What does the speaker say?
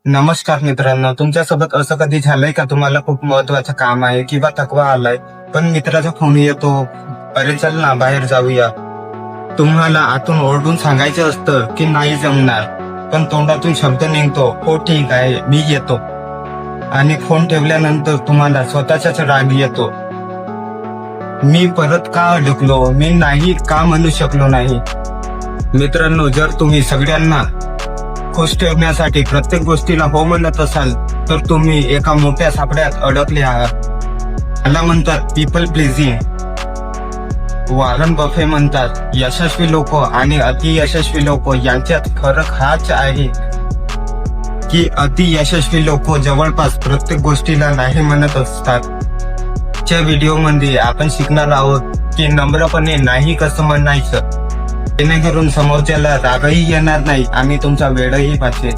नमस्कार मित्रांनो, तुमच्यासोबत असं कधी झालंय का तुम्हाला खूप महत्वाचं काम आहे किंवा थकवा आलाय, पण मित्राचा फोन येतो, अरे चल ना बाहेर जाऊया. तुम्हाला आतून ओरडून सांगायचं असतं की नाही जमणार, पण तोंडातून शब्द निघतो, हो ठीक आहे मी येतो. आणि फोन ठेवल्यानंतर तुम्हाला स्वतःचाच राग येतो. मी परत का अडकलो, मी नाही का म्हणू शकलो नाही. मित्रांनो, जर तुम्ही सगळ्यांना खुश ठेवण्यासाठी प्रत्येक गोष्टीला हो म्हणत असाल तर तुम्ही एका मोठ्या सापड्यात अडकले आहात. याला म्हणतात पीपल प्लीजिंग. वॉरन बफे म्हणतात यशस्वी लोक आणि अतियशस्वी लोक यांच्यात फरक हाच आहे की अति यशस्वी लोक जवळपास प्रत्येक गोष्टीला नाही म्हणत असतात. च्या व्हिडिओमध्ये आपण शिकणार आहोत की नम्रपणे नाही कसं म्हणायचं, जेणेकरून समोरच्याला रागही येणार नाही आणि तुमचा वेळही वाचेल.